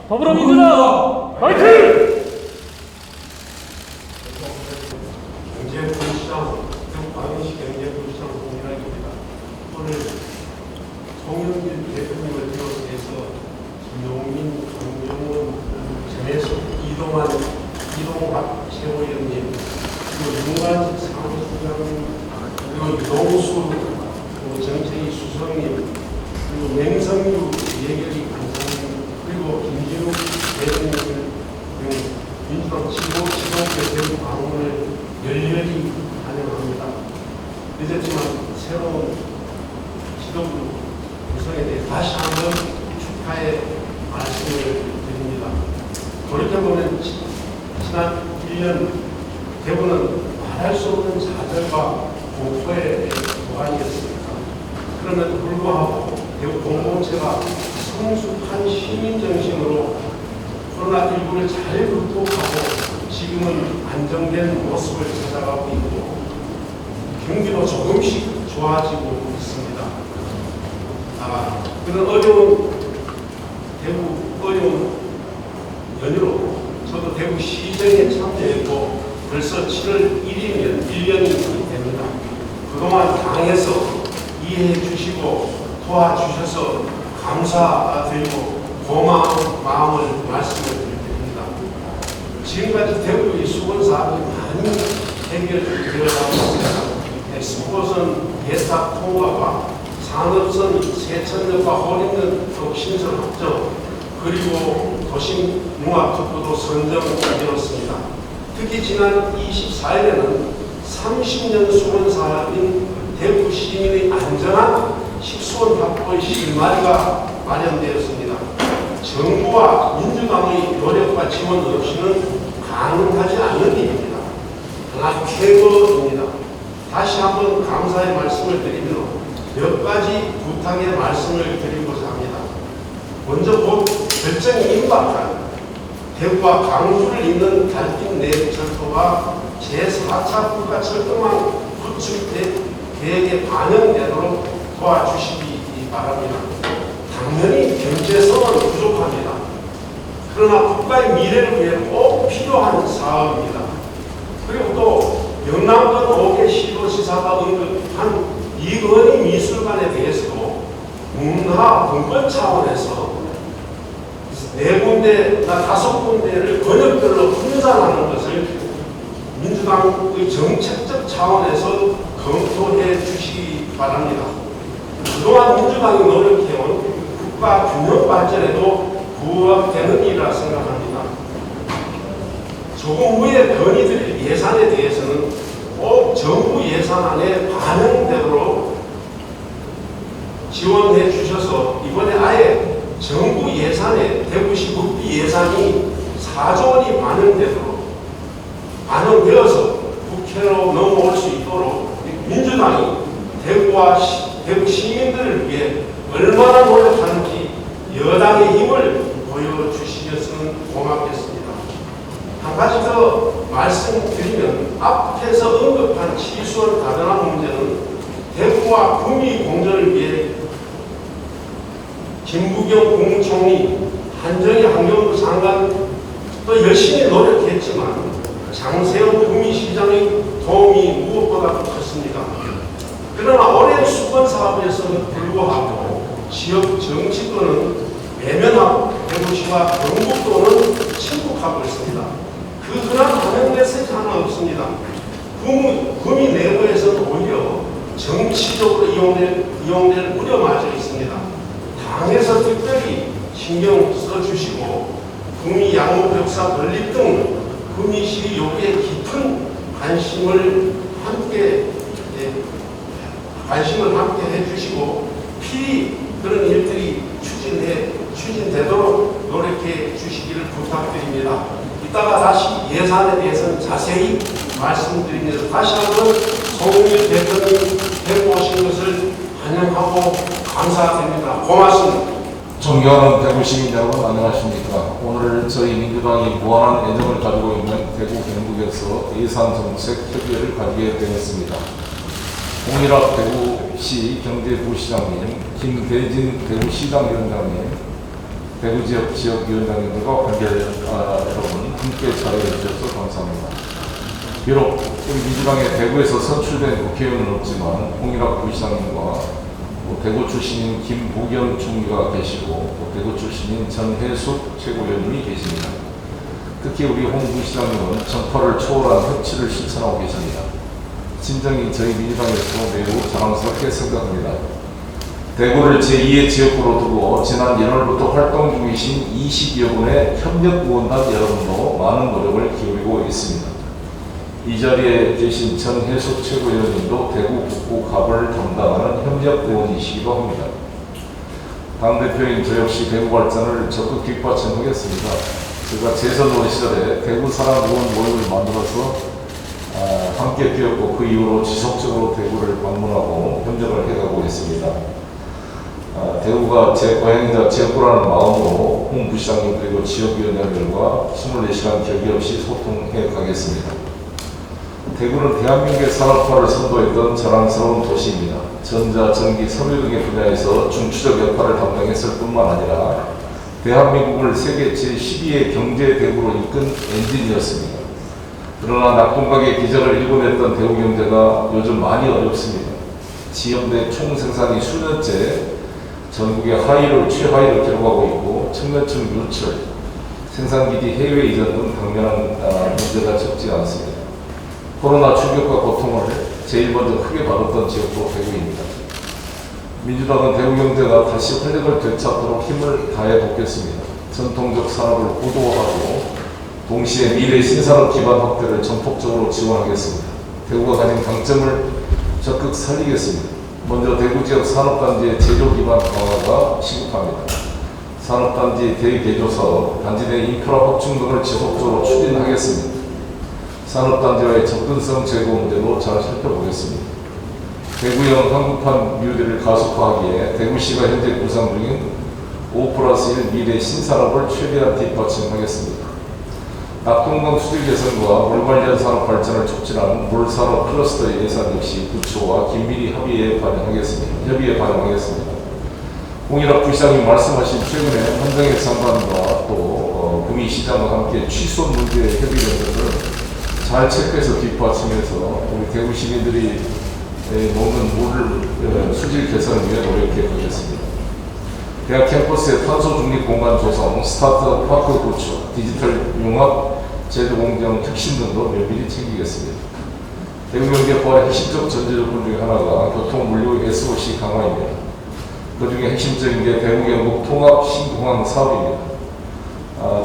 더불어민주당 화이팅! 경제부시장, 광역시 경제부시장 홍일학입니다. 오늘 송영길 대표님을 비롯해서 김용민, 강정원, 전해석, 이동박 최고위원님, 그리고 윤관식 사무총장님, 그리고 유동수 정책위 수석님, 그리고 맹성유 예결위 간사님, 그리고 김진욱 대표님 등 민주당 지도부 대표 방문을 열렬히 환영합니다. 늦었지만 새로운 지도부 구성에 대해 다시 한번 축하의 말씀을 드립니다. 돌이켜보면 지난 1년 대구는 말할 수 없는 좌절과 공포의 고관이었습니다. 그럼에도 불구하고 대구 공동체가 성숙한 시민정신으로 코로나19를 잘 극복하고 지금은 안정된 모습을 찾아가고 있고 경기도 조금씩 좋아지고 있습니다. 그런 어려운 연휴로 저도 대구시정에 참여했고 벌써 7월 1일이면 1년이 됩니다. 그동안 당에서 이해해 주시고 도와주셔서 감사드리고 고마운 마음을 말씀을 드립니다. 지금까지 대구의 수건 사업이 많이 해결되어가고 있습니다. 수도선 예탁 통과가 산업선 세천역과 호림역 신설 확정, 그리고 도심 융합특구도 선정되었습니다. 특히 지난 24일에는 30년 수건 사업인 대구 시민의 안전한 식수원 확보의 실마리가 마련되었습니다. 정부와 민주당의 노력과 지원 없이는 가능하지 않는 일입니다. 하나 최고입니다. 다시 한번 감사의 말씀을 드리며 몇 가지 부탁의 말씀을 드리고자 합니다. 먼저 곧 결정이 임박한 대구와 강주를 잇는 달빛 내륙철도가 제4차 국가철도망 구축 계획에 반영되도록 도와주시기 바랍니다. 당연히 경제성은 부족합니다. 그러나 국가의 미래를 위해 꼭 필요한 사업입니다. 그리고 또 영남권 5개 시도지사가 언급한 이건희 미술관에 대해서도 문화 분권 차원에서 4군데나 5군데를 권역별로 분산하는 것을 민주당의 정책적 차원에서 검토해 주시기 바랍니다. 그동안 민주당이 노력해온 국가 균형 발전에도 부합되는 일이라 생각합니다. 조금 후에 건의드릴 예산에 대해서는 꼭 정부 예산안에 반영되도록 지원해 주셔서 이번에 아예 정부 예산에 대구시 국비 예산이 4조 원이 반영되어서 국회로 넘어올 수 있도록 민주당이 대구 시민들을 위해 얼마나 노력하는지 여당의 힘을 보여주시겠으면 고맙겠습니다. 한 가지 더 말씀드리면 앞에서 언급한 치수원 가든한 문제는 대구와 구미 공전을 위해 김부겸 국무총리, 한정희 환경부 장관 또 열심히 노력했지만 장세현 구미시장의 도움이 무엇보다 컸습니다. 그러나 오랜 수건 사업에서는 불구하고 지역 정치권은 외면하고 대구시와 경북도는 침묵하고 있습니다. 그 흔한 환영 메시지 하나 없습니다. 구미 내부에서는 오히려 정치적으로 이용될 우려마저 있습니다. 당에서 특별히 신경 써주시고 구미 양목역사 건립 등 구미시 요구에 깊은 관심을 함께 해주시고 필히 그런 일들이 추진되도록 노력해 주시기를 부탁드립니다. 이따가 다시 예산에 대해서는 자세히 말씀드리면서 다시 한번 송영길 대표님 대구 오신 것을 환영하고 감사드립니다. 고맙습니다. 존경하는 대구 시민 여러분 안녕하십니까. 오늘 저희 민주당이 무한한 애정을 가지고 있는 대구 경북에서 예산 정책 협의회를 가지게 되었습니다. 홍일학 대구시 경제부시장님, 김대진 대구시장위원장님, 대구 지역위원장님들과 관계 여러분 함께 자리해 주셔서 감사합니다. 비록 우리 민주당의 대구에서 선출된 국회의원은 없지만 홍일학 부시장님과 대구 출신인 김부겸 총리가 계시고 대구 출신인 전혜숙 최고위원님이 계십니다. 특히 우리 홍 부시장님은 정파를 초월한 협치를 실천하고 계십니다. 진정이 저희 민주당에서 매우 자랑스럽게 생각합니다. 대구를 제2의 지역구로 두고 지난 1월부터 활동 중이신 20여 분의 협력구원단 여러분도 많은 노력을 기울이고 있습니다. 이 자리에 계신 전혜숙 최고위원님도 대구 북구 갑을 담당하는 협력구원이시기도 합니다. 당대표인 저 역시 대구 발전을 적극 뒷받침하겠습니다. 제가 재선 시절에 대구 사랑구원 모임을 만들어서 함께 뛰었고 그 이후로 지속적으로 대구를 방문하고 협력을 해가고 있습니다. 대구가 제 고향이자 지역구라는 마음으로 홍 부시장님 그리고 지역위원장들과 24시간 결기 없이 소통해 가겠습니다. 대구는 대한민국의 산업화를 선도했던 자랑스러운 도시입니다. 전자, 전기, 섬유 등의 분야에서 중추적 역할을 담당했을 뿐만 아니라 대한민국을 세계 제12의 경제 대구로 이끈 엔진이었습니다. 그러나 낙동강의 기적을 일궈냈던 대구 경제가 요즘 많이 어렵습니다. 지연된 총생산이 수년째 전국의 최하위를 기록하고 있고 청년층 유출, 생산기지 해외 이전 등 당면한 문제가 적지 않습니다. 코로나 충격과 고통을 제일 먼저 크게 받았던 지역도 대구입니다. 민주당은 대구 경제가 다시 활력을 되찾도록 힘을 다해 돕겠습니다. 전통적 산업을 고도화하고 동시에 미래 신산업 기반 확대를 전폭적으로 지원하겠습니다. 대구가 가진 강점을 적극 살리겠습니다. 먼저 대구 지역 산업단지의 제조 기반 강화가 시급합니다. 산업단지 대개조 사업, 단지 내 인프라 확충 등을 지속적으로 추진하겠습니다. 산업단지와의 접근성 제고 문제도 잘 살펴보겠습니다. 대구형 한국판 뉴딜을 가속화하기에 대구시가 현재 구상 중인 5+1 미래 신산업을 최대한 뒷받침하겠습니다. 낙동강 수질 개선과 물 관련 산업 발전을 촉진하는 물산업 클러스터 예산 역시 구초와 긴밀히 협의에 반영하겠습니다. 홍일학 부시장님 말씀하신 최근에 환경의 장관과 또 금이시장과 함께 취소 문제 협의 연결을 잘 체크해서 뒷받침해서 우리 대구 시민들이 먹는 물을 수질 개선을 위해 노력해 보겠습니다. 대학 캠퍼스의 탄소 중립 공간 조성, 스타트업 파크 구축, 디지털 융합, 제도 공정 혁신 등도 면밀히 챙기겠습니다. 대구 경제 부활의 핵심적 전제 조건 중에 하나가 교통 물류 SOC 강화입니다. 그 중에 핵심적인 게 대구 경북 통합 신공항 사업입니다.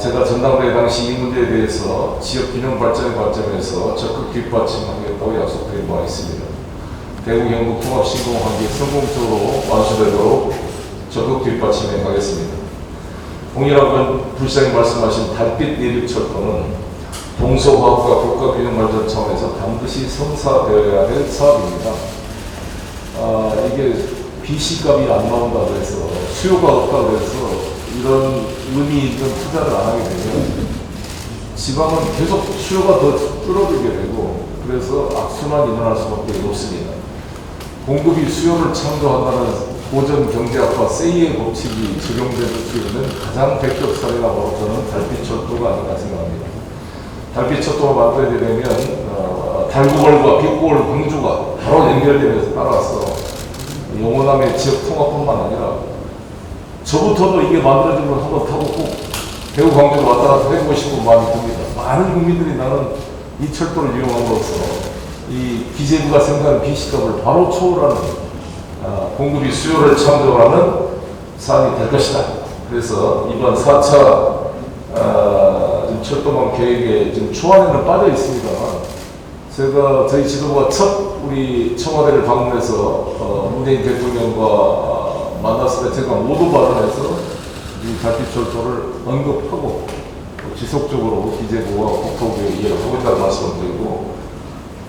제가 전당대회 당시 이 문제에 대해서 지역 균형 발전의 관점에서 적극 뒷받침하겠다고 약속드린 바가 있습니다. 대구 경북 통합 신공항이 성공적으로 완수되도록 적극 뒷받침해 가겠습니다. 홍일학 부시장님 말씀하신 달빛 내륙철도는 동서화합과 국가균형 발전 차원에서 반드시 성사되어야 할 사업입니다. 이게 BC값이 안 나온다 그래서 수요가 없다 그래서 이런 의미 있는 투자를 안 하게 되면 지방은 계속 수요가 더 줄어들게 되고 그래서 악순환이 일어날 수밖에 없습니다. 공급이 수요를 창조한다는 고전 경제학과 세이의 법칙이 적용될 수 있는 가장 대표 사례가 바로 저는 달빛철도가 아닌가 생각합니다. 달빛철도가 만들어야 되려면 달구벌과 빛골 광주가 바로 연결되면서 따라서 영호남의 지역 통합뿐만 아니라 저부터도 이게 만들어지면 한번 타고 꼭 대구 광주로 왔다 갔다 해보고 싶은 마음이 듭니다. 많은 국민들이 나는 이 철도를 이용함으로써 이 기재부가 생각하는 BC값을 바로 초월하는 공급이 수요를 창조하는 사안이 될 것이다. 그래서 이번 4차 철도망 계획에 지금 초안에는 빠져 있습니다만 제가 저희 지도부가 첫 우리 청와대를 방문해서 문재인 대통령과 만났을 때 제가 모두 발언해서 이 달빛철도를 언급하고 지속적으로 기재부와 국토부에 이해를 하고 있다는 말씀을 드리고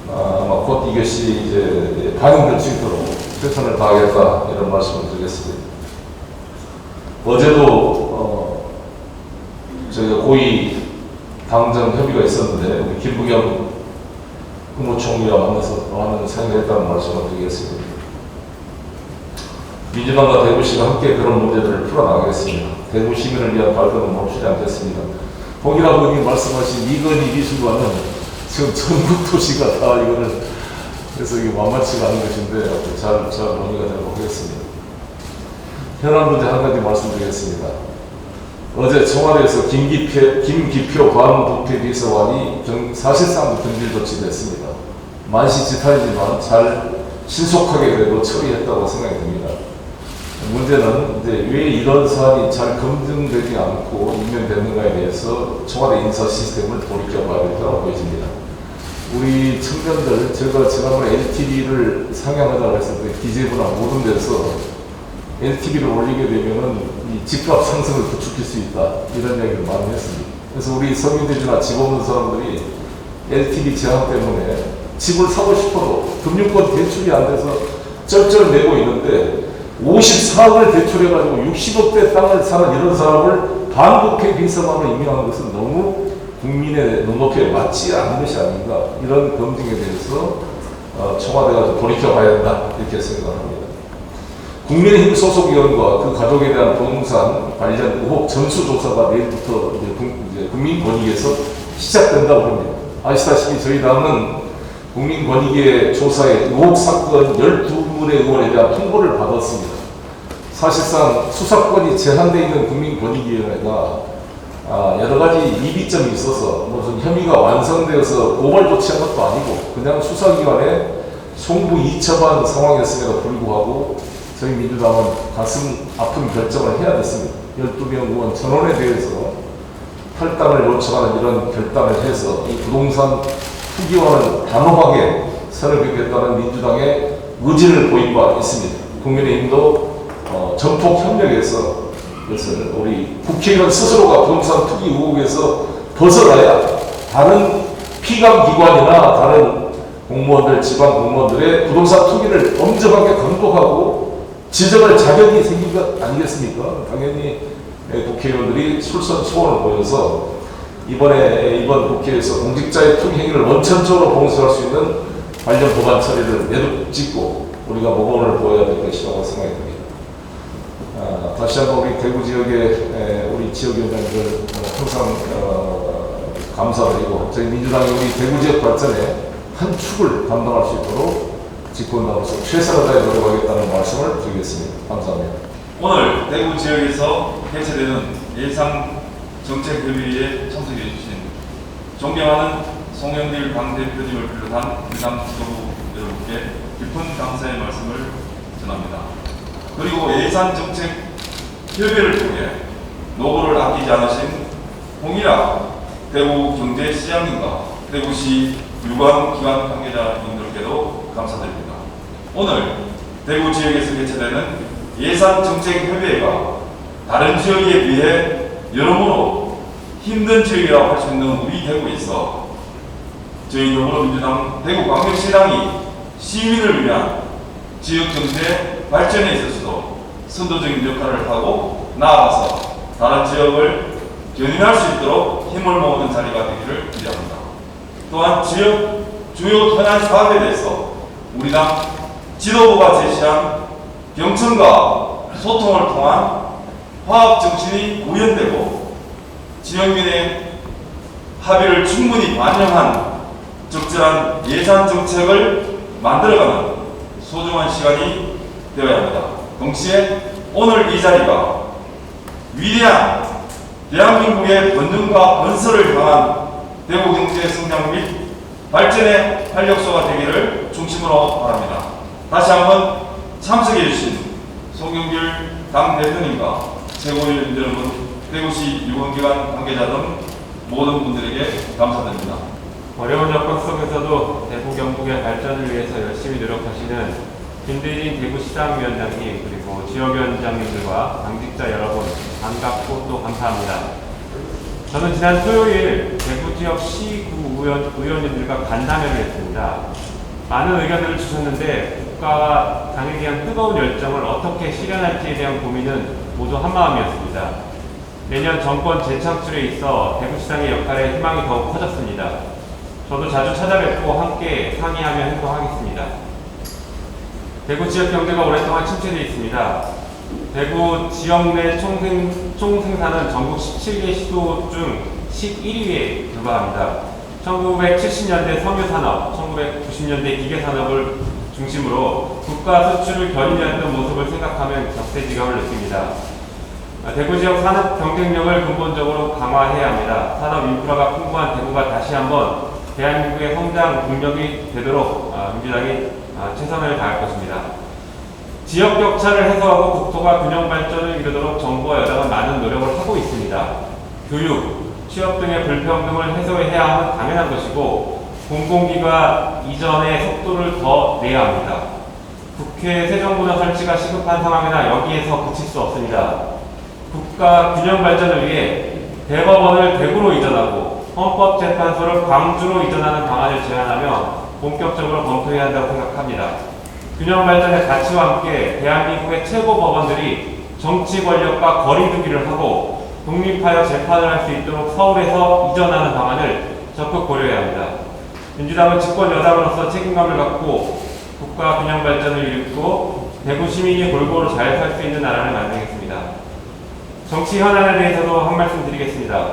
아마 곧 이것이 이제 반영될 수 있도록 최선을 다하겠다 이런 말씀을 드리겠습니다. 어제도 저희가 고위 당정 협의가 있었는데 우리 김부겸 국무총리와 만나서 많은 생각을 했다는 말씀을 드리겠습니다. 민주당과 대구시가 함께 그런 문제들을 풀어나가겠습니다. 대구 시민을 위한 발걸음을 멈추지 않겠습니다. 홍일학 의원님 말씀하신 이건희 미술관은 지금 전국 도시가 다 이거를 그래서 이게 만만치가 않은 것인데 잘 논의가 되도록 하겠습니다. 현안 문제 한 가지 말씀드리겠습니다. 어제 청와대에서 김기표 관부패 비서관이 사실상 경질 조치됐습니다. 만시지탄이지만 잘 신속하게 그래도 처리했다고 생각이 듭니다. 문제는 이제 왜 이런 사안이 잘 검증되지 않고 임명되는가에 대해서 청와대 인사 시스템을 돌이켜봐야 된다고 보여집니다. 우리 청년들, 제가 지난번에 LTV를 상향하자고 했을 때 기재부나 모든 데서 LTV를 올리게 되면은 이 집값 상승을 부추길 수 있다 이런 이야기를 많이 했습니다. 그래서 우리 서민들이나 집 없는 사람들이 LTV 제한 때문에 집을 사고 싶어도 금융권 대출이 안 돼서 쩔쩔 내고 있는데 54억을 대출해가지고 60억대 땅을 사는 이런 사람을 반부패 비서관으로 임명하는 것은 너무 국민의 눈높이에 맞지 않는 것이 아닌가 이런 검증에 대해서 청와대가 돌이켜봐야 된다 이렇게 생각합니다. 국민의힘 소속 의원과 그 가족에 대한 부동산 관련 의혹 전수조사가 내일부터 이제 국민권익위에서 시작된다고 합니다. 아시다시피 저희 당은 국민권익위의 조사에 의혹 사건 12분의 의원에 대한 통보를 받았습니다. 사실상 수사권이 제한되어 있는 국민권익위원회가 여러 가지 이비점이 있어서 무슨 혐의가 완성되어서 고발 조치한 것도 아니고 그냥 수사기관에 송부이첩한 상황이었음에도 불구하고 저희 민주당은 가슴 아픈 결정을 해야 됐습니다. 12명 의원 전원에 대해서 탈당을 요청하는 이런 결단을 해서 이 부동산 투기와는 단호하게 선을 긋겠다는 민주당의 의지를 보인 바 있습니다. 국민의힘도 전폭 협력해서 그것을 우리 국회의원 스스로가 부동산 투기 의혹에서 벗어나야 다른 피감기관이나 다른 공무원들, 지방 공무원들의 부동산 투기를 엄정하게 감독하고 지적할 자격이 생긴 것 아니겠습니까? 당연히 국회의원들이 솔선수범을 보여서 이번 국회에서 공직자의 투기 행위를 원천적으로 봉쇄할 수 있는 관련 법안 처리를 내놓고 우리가 모범을 보여야 될 것이라고 생각이 듭니다. 다시 한번 우리 대구 지역의 우리 지역위원장들 항상 감사드리고 저희 민주당이 우리 대구 지역 발전에 한 축을 감당할 수 있도록 집권당으로서 최선을 다해 노력하겠다는 말씀을 드리겠습니다. 감사합니다. 오늘 대구 지역에서 개최되는 예산정책협의회에 참석해 주신 존경하는 송영길 당대표님을 비롯한 민당 지도부 여러분께 깊은 감사의 말씀을 전합니다. 그리고 예산정책협의회를 통해 노고를 아끼지 않으신 홍일학 대구경제시장님과 대구시 유관기관 관계자분들께도 감사드립니다. 오늘 대구 지역에서 개최되는 예산정책협의회가 다른 지역에 비해 여러모로 힘든 지역이라고 할 수 있는 우리 대구에 있어 저희 더불어민주당 대구광역시당이 시민을 위한 지역경제 발전에 있어서도 선도적인 역할을 하고 나아가서 다른 지역을 견인할 수 있도록 힘을 모으는 자리가 되기를 기대합니다. 또한 지역 주요 현안 사업에 대해서 우리 당 지도부가 제시한 경청과 소통을 통한 화합 정신이 구현되고 지역민의 합의를 충분히 반영한 적절한 예산 정책을 만들어가는 소중한 시간이 되어야 합니다. 동시에 오늘 이 자리가 위대한 대한민국의 번영과 건설을 향한 대구 경제 성장 및 발전의 활력소가 되기를 중심으로 바랍니다. 다시 한번 참석해 주신 송영길 당대표님과 최고위원 여러분, 대구시 유관기관 관계자 등 모든 분들에게 감사드립니다. 어려운 여건 속에서도 대구 경북의 발전을 위해서 열심히 노력하시는 김대진 대구시장위원장님 그리고 지역위원장님들과 당직자 여러분 반갑고 또 감사합니다. 저는 지난 토요일 대구 지역 시구 의원님들과 간담회를 했습니다. 많은 의견들을 주셨는데 국가와 당에 대한 뜨거운 열정을 어떻게 실현할지에 대한 고민은 모두 한마음이었습니다. 내년 정권 재창출에 있어 대구시장의 역할에 희망이 더욱 커졌습니다. 저도 자주 찾아뵙고 함께 상의하며 행동하겠습니다. 대구 지역 경제가 오랫동안 침체되어 있습니다. 대구 지역 내 총생산은 전국 17개 시도 중 11위에 불과합니다. 1970년대 석유산업, 1990년대 기계산업을 중심으로 국가 수출을 견인했던 모습을 생각하면 적세지감을 느낍니다. 대구 지역 산업 경쟁력을 근본적으로 강화해야 합니다. 산업 인프라가 풍부한 대구가 다시 한번 대한민국의 성장 동력이 되도록 민주당이 최선을 다할 것입니다. 지역 격차를 해소하고 국토가 균형 발전을 이루도록 정부와 여당은 많은 노력을 하고 있습니다. 교육, 취업 등의 불평등을 해소해야 함은 당연한 것이고 공공기관 이전의 속도를 더 내야 합니다. 국회 새정부나 설치가 시급한 상황이나 여기에서 그칠 수 없습니다. 국가 균형 발전을 위해 대법원을 대구로 이전하고 헌법재판소를 광주로 이전하는 방안을 제안하며 본격적으로 검토해야 한다고 생각합니다. 균형 발전의 가치와 함께 대한민국의 최고 법원들이 정치 권력과 거리두기를 하고 독립하여 재판을 할 수 있도록 서울에서 이전하는 방안을 적극 고려해야 합니다. 민주당은 집권 여당으로서 책임감을 갖고 국가 균형 발전을 이루고 대구 시민이 골고루 잘 살 수 있는 나라를 만들겠습니다. 정치 현안에 대해서도 한 말씀 드리겠습니다.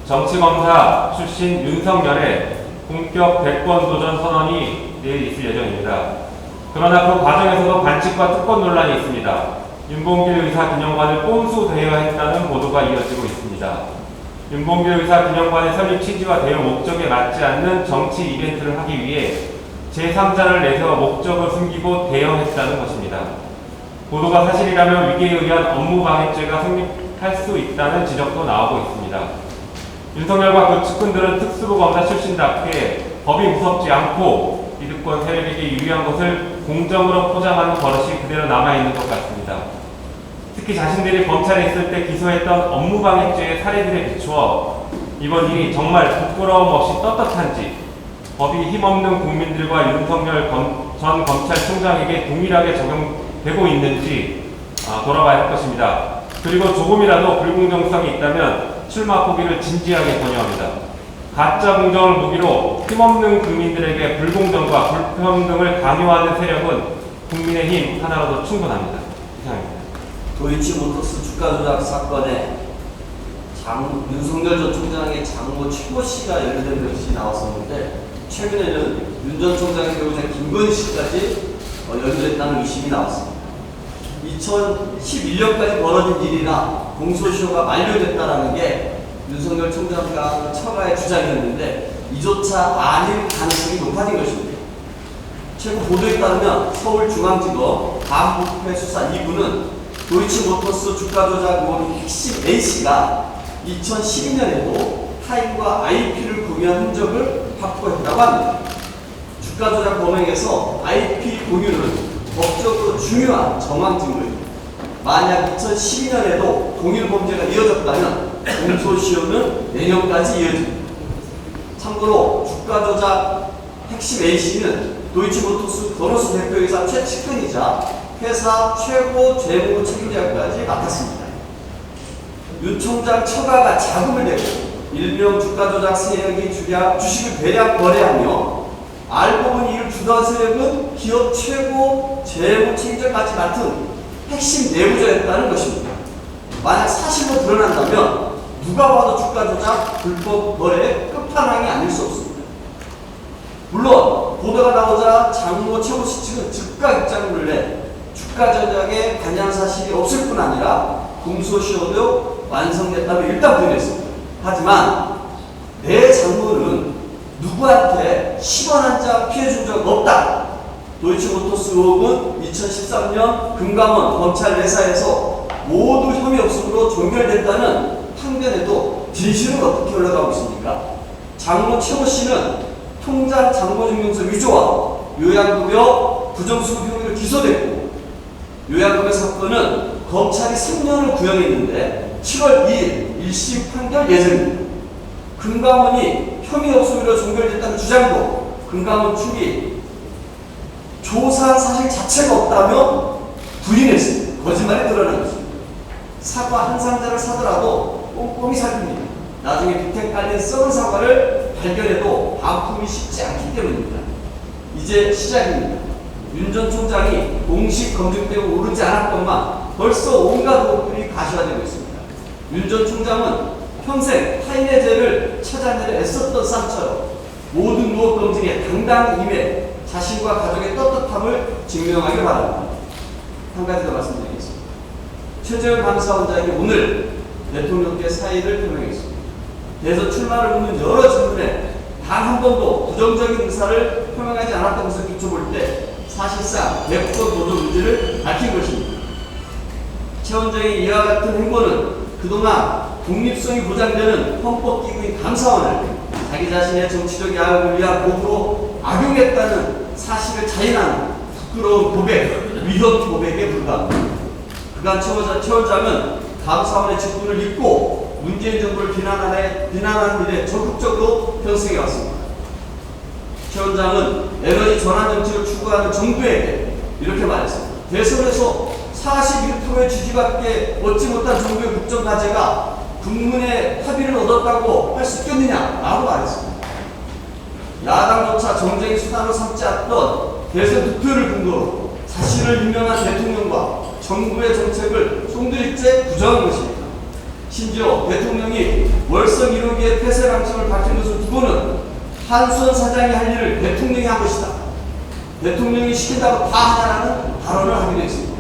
정치검사 출신 윤석열의 본격 대권 도전 선언이 내일 있을 예정입니다. 그러나 그 과정에서도 반칙과 특권 논란이 있습니다. 윤봉길 의사 기념관을 꼼수 대여했다는 보도가 이어지고 있습니다. 윤봉길 의사 기념관의 설립 취지와 대여 목적에 맞지 않는 정치 이벤트를 하기 위해 제3자를 내세워 목적을 숨기고 대여했다는 것입니다. 보도가 사실이라면 위계에 의한 업무방해죄가 성립할 수 있다는 지적도 나오고 있습니다. 윤석열과 그 측근들은 특수부 검사 출신답게 법이 무섭지 않고 기득권 세력에게 유리한 것을 공정으로 포장하는 버릇이 그대로 남아있는 것 같습니다. 특히 자신들이 검찰에 있을 때 기소했던 업무방해죄의 사례들에 비추어 이번 일이 정말 부끄러움 없이 떳떳한지 법이 힘없는 국민들과 윤석열 전 검찰총장에게 동일하게 적용되고 있는지 돌아봐야 할 것입니다. 그리고 조금이라도 불공정성이 있다면 출마 포기를 진지하게 권유합니다. 가짜 공정을 무기로 힘없는 국민들에게 불공정과 불평등을 강요하는 세력은 국민의힘 하나로도 충분합니다. 이상입니다. 도이치모터스 주가 조작 사건에 윤석열 전 총장의 장모 최모 씨가 연루된 것이 나왔었는데 최근에는 윤 전 총장의 배우자 김건희 씨까지 연루됐다는 의심이 나왔습니다. 2011년까지 벌어진 일이나 공소시효가 만료됐다는 게 윤석열 총장과 처가의 주장이었는데 이조차 아닐 가능성이 높아진 것입니다. 최근 보도에 따르면 서울중앙지검 반부패 수사 2부는 도이치모터스 주가 조작 의혹의 핵심 A씨가 2012년에도 타인과 IP를 공유한 흔적을 확보했다고 합니다. 주가 조작 범행에서 IP 공유는 법적으로 중요한 정황증거입니다. 만약 2012년에도 공유 범죄가 이어졌다면 공소시효는 내년까지 이어집니다. 참고로 주가 조작 핵심 A씨는 도이치모터스 건호수 대표이사 최측근이자 회사 최고 재무 책임자까지 맡았습니다. 윤 총장 처가가 자금을 대고 일명 주가 조작 세력이 주식을 대량 거래하며 알고 보니 이를 주도한 세력은 기업 최고 재무 책임자까지 맡은 핵심 내부자였다는 것입니다. 만약 사실로 드러난다면 누가 봐도 주가 조작 불법 거래의 끝판왕이 아닐 수 없습니다. 물론 보도가 나오자 장모 최모 씨 측은 즉각 입장을 내 주가 조작에 관여한 사실이 없을 뿐 아니라 공소시효도 완성됐다고 일단 부인했습니다. 하지만 내 장모는 누구한테 10원 한 장 피해 준 적 없다. 도이치모터스 의혹은 2013년 금감원 검찰 내사에서 모두 혐의 없음으로 종결됐다는 판결에도 진실은 어떻게 올라가고 있습니까? 장모 최모 씨는 통장 장모증명서 위조와 요양급여 부정수급 혐의로 기소됐고 요양급여 사건은 검찰이 3년을 구형했는데 7월 2일 1심 판결 예정입니다. 금감원이 혐의 없음으로 종결됐다는 주장도 금감원 측이 조사한 사실 자체가 없다며 부인했습니다. 거짓말이 드러난 것입니다. 사과 한 상자를 사더라도 꼼꼼히 살핍니다. 나중에 빅텍 깔린 썩은 사과를 발견해도 반품이 쉽지 않기 때문입니다. 이제 시작입니다. 윤 전 총장이 공식 검증되고 오르지 않았건만 벌써 온갖 의혹들이 가시화되고 있습니다. 윤 전 총장은 평생 타인의 죄를 찾아내려 애썼던 쌈처럼 모든 의혹 검증에 당당히 임해 자신과 가족의 떳떳함을 증명하길 바랍니다. 한 가지 더 말씀드리겠습니다. 최재형 감사원장이 오늘 대통령께 사의를 표명했습니다. 대선 출마를 묻는 여러 질문에 단 한 번도 부정적인 의사를 표명하지 않았던 것을 비춰볼 때 사실상 대북권 노조 문제를 밝힌 것입니다. 최 원장의 이와 같은 행보는 그동안 독립성이 보장되는 헌법기구인 감사원을 자기 자신의 정치적 야욕을 위한 도구로 악용했다는 사실을 자인하는 부끄러운 고백, 위협 고백에 불과합니다. 그간 최 원장은 감사원의 직분을 잊고 문재인 정부를 비난하는 일에 적극적으로 편승해 왔습니다. 최 원장은 에너지 전환 정책을 추구하는 정부에게 이렇게 말했습니다. 대선에서 41%의 지지밖에 얻지 못한 정부의 국정 과제가 국민의 합의를 얻었다고 할 수 있겠느냐? 라고 말했습니다. 야당조차 정쟁의 수단으로 삼지 않던 대선 득표를 근거로 자신을 임명한 대통령과 정부의 정책을 송두리째 부정한 것입니다. 심지어 대통령이 월성 1호기의 폐쇄 방침을 밝힌 것을 두고는 한수원 사장이 할 일을 대통령이 한 것이다. 대통령이 시킨다고 다 하자라는 발언을 하기도 했습니다.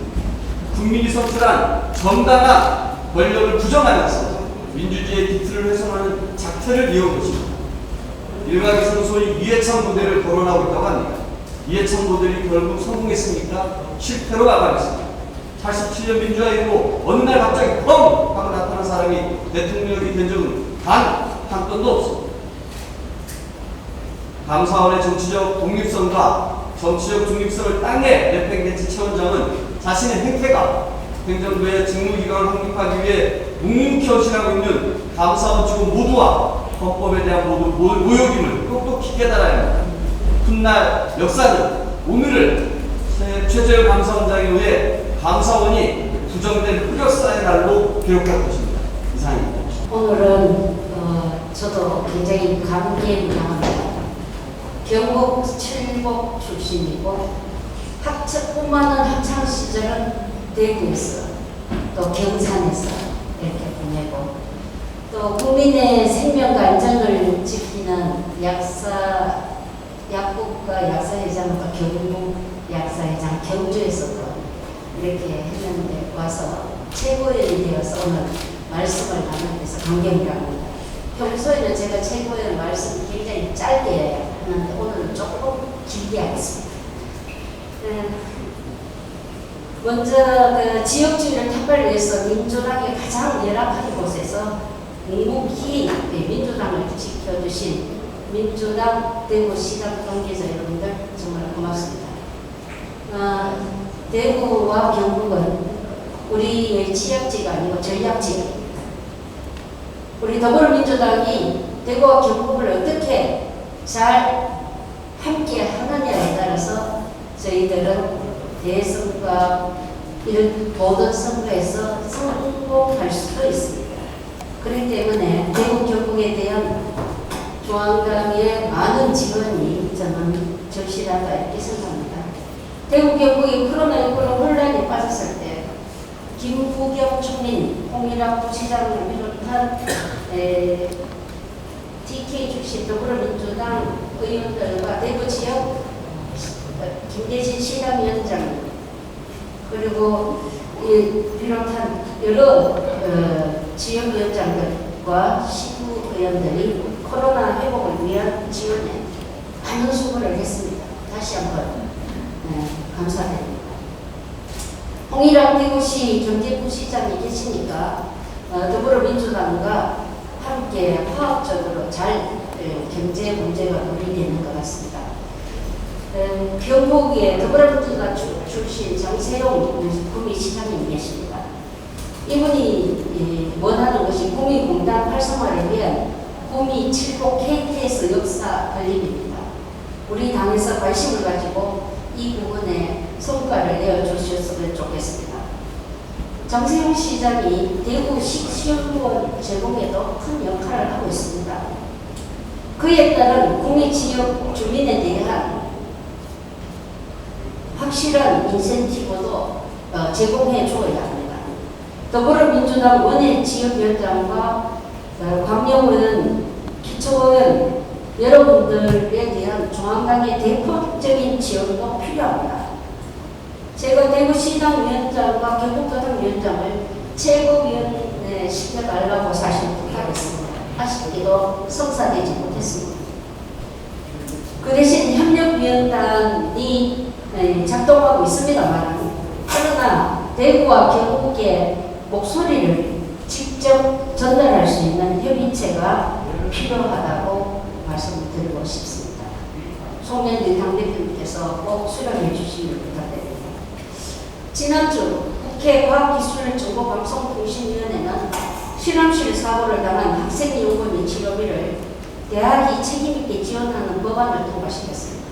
국민이 선출한 정당한 권력을 부정하면서 민주주의의 기틀을 훼손하는 작태를 이어온 것입니다. 일각에서는 소위 이해창 모델을 거론하고 있다고 합니다. 이해창 모델이 결국 성공했습니까? 실패로 가버렸습니다. 87년 민주화 이후 어느 날 갑자기 뻥! 하고 나타난 사람이 대통령이 된 적은 단 한 건도 없습니다. 감사원의 정치적 독립성과 정치적 중립성을 땅에 내팽개친 최 원장은 자신의 행태가 행정부의 직무기관을 확립하기 위해 묵묵히 헌신하고 있는 감사원 직원 모두와 헌법에 대한 모욕임을 똑똑히 깨달아야 합니다. 훗날 역사는 오늘을 최재형 감사원장에 의해 감사원이 부정된 흑역사의 날로 기록할 것입니다. 이상입니다. 오늘은 저도 굉장히 감개무량합니다. 경북 칠곡 출신이고 꿈하는 학창 시절은 대구에서 또 경산에서 이렇게 보내고 또 국민의 생명과 안전을 지키는 약국과 약사회장과 경북 약사회장 경주에서도 이렇게 했는데 와서 최고위원이 되어서 오늘 말씀을 나누기 위해서 감개무량합니다. 평소에는 제가 최고위원 말씀 굉장히 짧게 하는데 오늘은 조금 길게 하겠습니다. 먼저 그 지역주의를 타파를 위해서 민주당의 가장 열악한 곳에서 묵묵히 민주당을 지켜주신 민주당 대구시당 관계자 여러분들 정말 고맙습니다. 대구와 경북은 우리의 취약지가 아니고 전략지입니다. 우리 더불어민주당이 대구와 경북을 어떻게 잘 함께 하느냐에 따라서 저희들은 대선과 이런 모든 선거에서 성공할 수도 있습니다. 그렇기 때문에 대구 경북에 대한 중앙당의 많은 지원이 저는 절실하다 이렇게 생각합니다. 대구 경북이 코로나19로 혼란에 빠졌을 때 김부겸 총리, 홍일학 부시장을 비롯한 TK 출신 더불어민주당 의원들과 대구 지역 김대진 시당위원장 그리고 비롯한 여러 지역위원장들과 시구의원들이 코로나 회복을 위한 지원에 많은 수고를 했습니다. 다시 한번 감사드립니다. 홍일학 대구시 경제부시장이 계시니까 더불어민주당과 함께 화합적으로 잘 경제 문제가 논의되는 것 같습니다. 경북의 더불어민주당 출신 장세용 구미시장님 계십니다. 이분이 원하는 것이 구미공단 활성화를 위한 구미 칠곡 KTX 역사 건립입니다. 우리 당에서 관심을 가지고 이 부분에 성과를 내어주셨으면 좋겠습니다. 장세용 시장이 대구 식수원 제공에도 큰 역할을 하고 있습니다. 그에 따른 구미 지역 주민에 대한 확실한 인센티브도 제공해 주어야 합니다. 더불어민주당 원외 지역위원장과 광역은 기초의원 여러분들에 대한 중앙당의 대폭적인 지원도 필요합니다. 제가 대구시당 위원장과 경북도당 위원장을 최고위원회에 시켜달라고 사실 부탁했습니다. 아쉽게도 성사되지 못했습니다. 그 대신 협력위원단이 작동하고 있습니다만, 그러나 대구와 경북의 목소리를 직접 전달할 수 있는 협의체가 필요하다고 말씀드리고 싶습니다. 송영길 당대표님께서 꼭 수렴해 주시길 부탁드립니다. 지난주 국회 과학기술정보방송통신위원회는 실험실 사고를 당한 학생 연구원의 치료비를 대학이 책임있게 지원하는 법안을 통과시켰습니다.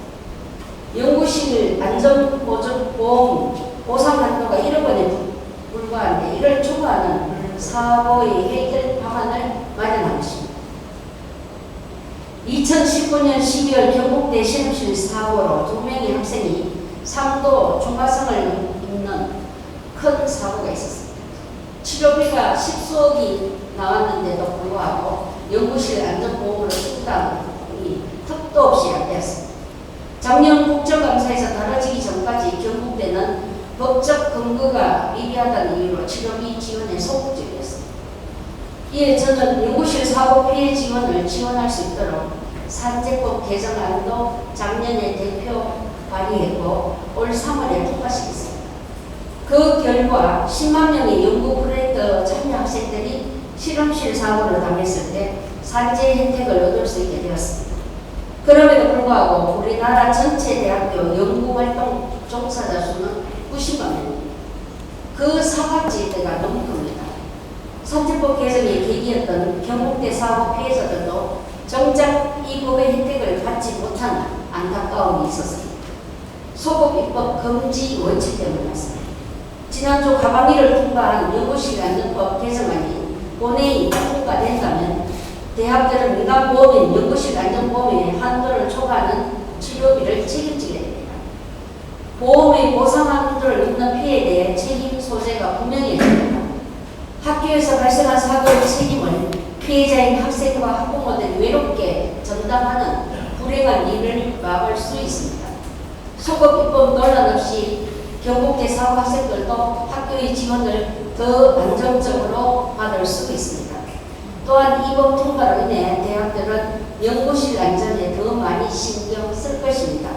연구실 안전보험 보상 한도가 1억 원에 불과한데 이를 초과하는 사고의 해결 방안을 마련하겠습니다. 2019년 12월 경북대 실험실 사고로 2명의 학생이 상도 중과성을 입는 큰 사고가 있었습니다. 치료비가 10수억이 나왔는데도 불구하고 연구실 안전보험으로 충당이 턱도 없이 안 되었습니다. 작년 국정감사에서 다뤄지기 전까지 경북대는 법적 근거가 미비하다는 이유로 치료비 지원에 소극적이었습니다. 이에 저는 연구실 사고 피해 지원을 지원할 수 있도록 산재법 개정안도 작년에 대표 발의했고 올 3월에 통과시켰습니다. 그 결과 10만 명의 연구 프로젝트 참여 학생들이 실험실 사고를 당했을 때 산재 혜택을 얻을 수 있게 되었습니다. 그럼에도 불구하고 우리나라 전체 대학교 연구활동 종사자 수는 90만 명입니다. 그 사각지대가 너무 큽니다. 산재법 개정의 계기였던 경북대 사고 피해자들도 정작 이 법의 혜택을 받지 못한 안타까움이 있었습니다. 소급 입법 금지 원칙 때문이었습니다. 지난주 하반기를 통과한 연구실 안전법 개정안이 본회의 통과된다면 대학들은 민간보험인 연구실 안전보험의 한도를 초과하는 치료비를 책임지게 됩니다. 보험의 보상 한도를 넘는 피해에 대해 책임 소재가 분명해집니다. 학교에서 발생한 사고의 책임을 피해자인 학생과 학부모들이 외롭게 전담하는 불행한 일을 막을 수 있습니다. 소급 입법 논란 없이 경북대 사고 학생들도 학교의 지원을 더 안정적으로 받을 수 있습니다. 또한 이 법 통과로 인해 대학들은 연구실 안전에 더 많이 신경 쓸 것입니다.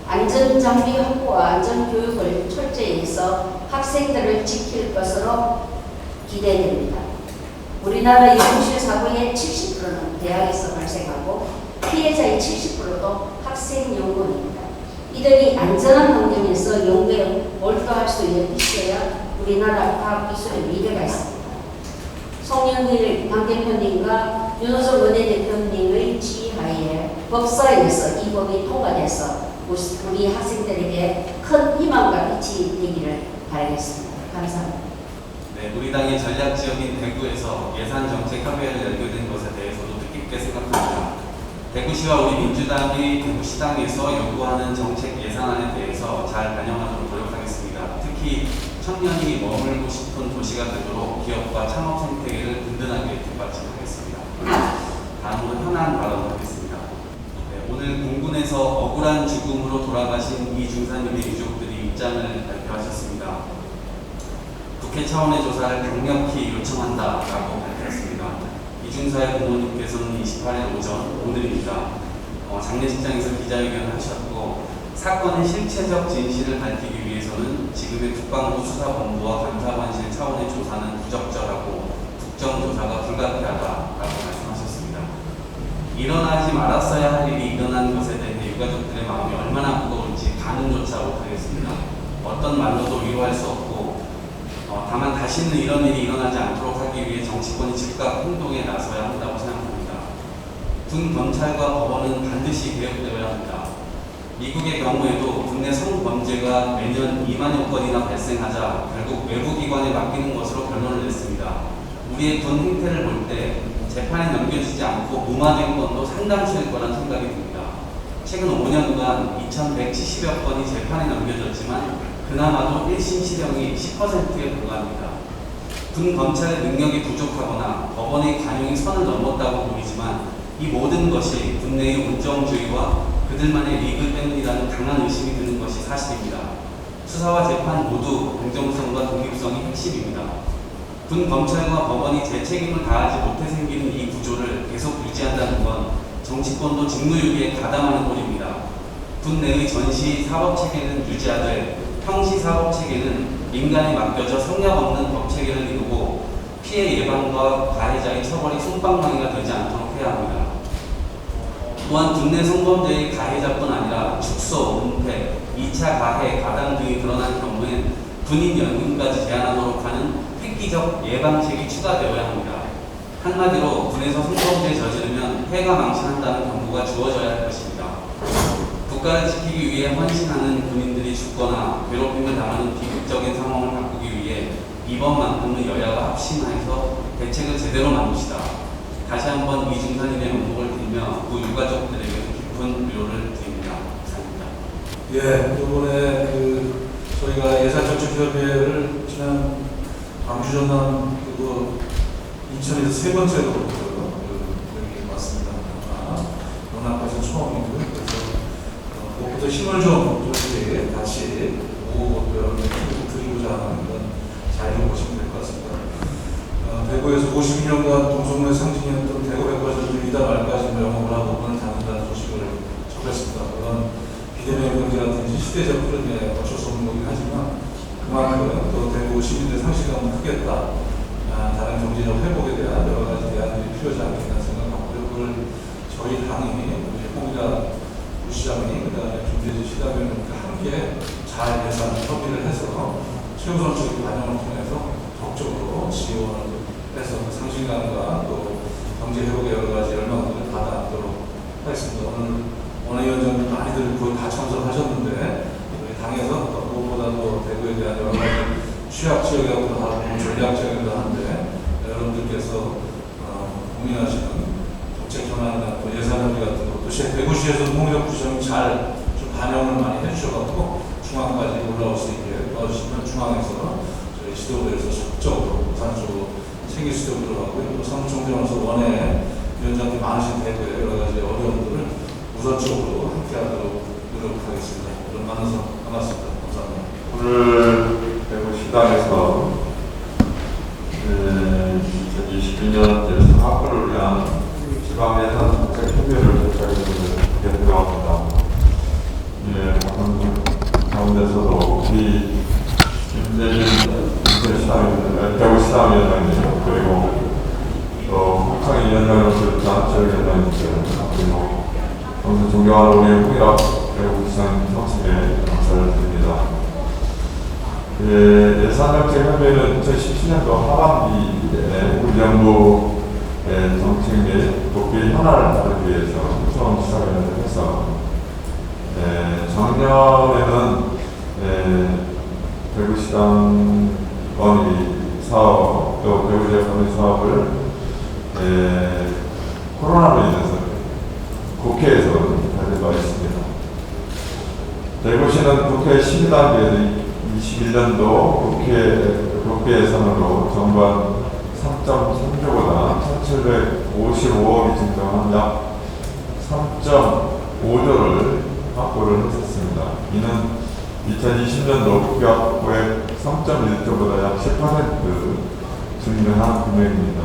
안전장비 확보와 안전교육을 철저히 해서 학생들을 지킬 것으로 기대됩니다. 우리나라 연구실 사고의 70%는 대학에서 발생하고 피해자의 70%도 학생 연구원입니다. 이들이 안전한 환경에서 연구에 몰두할 수 있어야 우리나라 과학기술의 미래가 있습니다. 송영길 당대표님과 윤호석 원내대표님의 지휘하에 법사위에서 이 법이 통과돼서 우리 학생들에게 큰 희망과 빛이 되기를 바라겠습니다. 감사합니다. 네, 우리 당의 전략지역인 대구에서 예산정책협의회를 열게 된 것에 대해서도 뜻깊게 생각합니다. 대구시와 우리 민주당이 대구시당에서 요구하는 정책 예산안에 대해서 잘 반영하도록 노력하겠습니다. 특히 청년이 머물고 싶은 도시가 되도록 기업과 창업 생태계를 든든하게 뒷받침하겠습니다. 다음으로 현안 발언하겠습니다. 네, 오늘 공군에서 억울한 죽음으로 돌아가신 이 중사님의 유족들이 입장을 발표하셨습니다. 국회 차원의 조사를 강력히 요청한다라고 밝혔습니다. 이중사의 부모님께서는 28일 오전, 오늘입니다. 장례식장에서 기자회견을 하셨고 사건의 실체적 진실을 밝히기 위해서는 지금의 국방부 수사본부와 감사관실 차원의 조사는 부적절하고 국정조사가 불가피하다라고 말씀하셨습니다. 일어나지 말았어야 할 일이 일어난 것에 대해 유가족들의 마음이 얼마나 무거울지 가늠조차 못하겠습니다. 어떤 말로도 위로할 수 없고 다만 다시는 이런 일이 일어나지 않도록 하기 위해 정치권이 즉각 행동에 나서야 한다고 생각합니다. 군 검찰과 법원은 반드시 개혁되어야 합니다. 미국의 경우에도 국내 성범죄가 매년 2만여 건이나 발생하자 결국 외부기관에 맡기는 것으로 결론을 냈습니다. 우리의 군 행태를 볼 때 재판에 넘겨지지 않고 무마된 건도 상당수일 거란 생각이 듭니다. 최근 5년간 2,170여 건이 재판에 넘겨졌지만 그나마도 1심 실형이 10%에 불과합니다. 군 검찰의 능력이 부족하거나 법원의 관용이 선을 넘었다고 보이지만 이 모든 것이 군내의 온정주의와 그들만의 리그 때문이라는 강한 의심이 드는 것이 사실입니다. 수사와 재판 모두 공정성과 독립성이 핵심입니다. 군 검찰과 법원이 제 책임을 다하지 못해 생기는 이 구조를 계속 유지한다는 건 정치권도 직무유기에 가담하는 꼴입니다. 군 내의 전시 사법체계는 유지하되 평시 사법체계는 민간에 맡겨져 성역 없는 법체계를 이루고 피해 예방과 가해자의 처벌이 솜방망이가 되지 않도록 해야 합니다. 또한 국내 성범죄의 가해자뿐 아니라 축소, 은폐, 2차 가해, 가담 등이 드러난 경우엔 군인 연금까지 제한하도록 하는 획기적 예방책이 추가되어야 합니다. 한마디로 군에서 성범죄 저지르면 폐가 망신한다는 경고가 주어져야 할 것입니다. 국가를 지키기 위해 헌신하는 군인들이 죽거나 괴롭힘을 당하는 비극적인 상황을 바꾸기 위해 이번만큼은 여야가 합심하여서 대책을 제대로 만듭시다. 다시 한번 이중산인의 명복을 빌며 그 유가족들에게 깊은 위로를 드립니다. 감사합니다. 예, 이번에 저희가 예산정책협의회를 지난 광주전남 그리고 인천에서 세 번째로 여기 왔습니다. 연합에서 처음이고요. 그래서 무엇보다 힘을 좀 저희 같이 오고 여러분께 드리고자 하는 그런 자리로 보시면 될 것 같습니다. 대구에서 52년간 동성로의 상징이었던 대구 백화점이 이달 말까지 영업을 하고 문을 닫는다는 소식을 접했습니다. 그런 비대면 경제 같은 시대적 흐름에 어쩔 수 없는 거긴 하지만 그만큼 또 대구 시민들의 상실감을 크겠다. 다른 경제적 회복에 대한 여러 가지 대안들이 필요하지 않겠나 생각하고요. 그걸 저희 당이 우리 홍일학 부시장이 그다음에 김대지 시장님과 함께 잘 예산 협의를 해서 최우선적인 반영을 통해서 적극적으로 지원을 해서 상실감과 또 경제 회복의 여러 가지 열망들을 받아들도록 하겠습니다. 오늘 원외위원장들 많이들 거의 다 참석하셨는데 우리 당에서 무엇보다도 대구에 대한 여러 가지 취약 지역이라고도 하고 전략 지역이라고도 하는데 여러분들께서 고민하시는 정책 현안이나 또 예산 협의 같은 것도 대구시에서 홍일학 부시장이 잘 좀 반영을 많이 해주셔가지고 중앙까지 올라올 수 있게 도와주시면 중앙에서 저희 지도부에서 적극적으로 우선적으로 챙길 수 있도록 들어가고요. 또 사무총장으로서 원외 위원장들이 많으신 대구의 여러 가지 어려움들을 우선적으로 함께하도록 노력하겠습니다. 오늘 만나서 반갑습니다. 감사합니다. 오늘 대구시당에서 2022년 사업을 위한 지방예산 정책 협의회를 개최하게 되었습니다. 가운데서도 우리 김대진 대구시당 위원장님 그리고 또 국상위 위원장으로서 지역위원장님들 그리고 평소 존경하는 우리 홍일학 대구시장 성실에 감사를 드립니다. 예산정책협의회는 2017년도 하반기에 우리 정부의 정책 및 도피 현안을 다루기 위해서 처음 시작을 해서 작년에는 대구시당 건의 사업, 또 대구지역 건의 사업을 코로나로 인해서 국회에서 발의가 있습니다. 대구시는 국회 12단계의 21년도 국회 예산으로 전반 3.3조보다 1,755억이 증가한 약 3.5조를 확보를 했었습니다. 이는 2020년도 국회 확보액 3.1조보다 약 10% 증가한 금액입니다.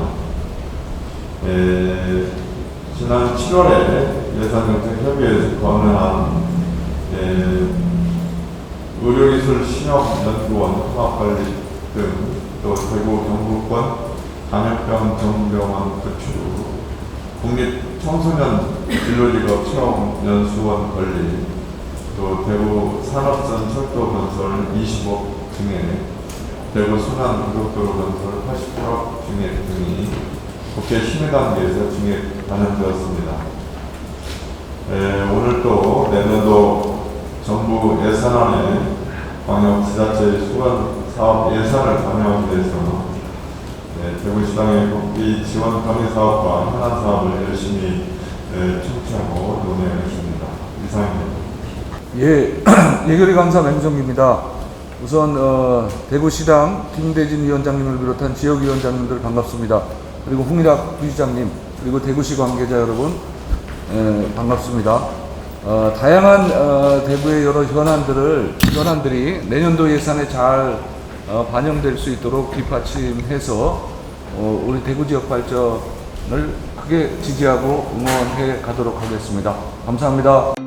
지난 7월에 예산정책협의회에서 건의한 의료기술 신협연구원 사업관리 등 또 대구 경북권 감염병 전문병원 구축, 국립청소년 진로직업 체험연수원 건립, 또 대구 산업선 철도 건설 20억 증액, 대구 순환 고속도로 건설 88억 증액 등이 국회 심의 단계에서 증액 반영되었습니다. 오늘 또 내년도 정부 예산안에 광역 지자체 수원 사업 예산을 반영하기 위해서 대구시당의 국비 지원 강의 사업과 현안 사업을 열심히 청취하고 논의하겠습니다. 이상입니다. 예, 예결위 감사 맹정입니다. 우선 대구시당 김대진 위원장님을 비롯한 지역위원장님들 반갑습니다. 그리고 홍일학 부시장님, 그리고 대구시 관계자 여러분 반갑습니다. 다양한 대구의 여러 현안들이 내년도 예산에 잘 반영될 수 있도록 뒷받침해서 우리 대구 지역 발전을 크게 지지하고 응원해 가도록 하겠습니다. 감사합니다.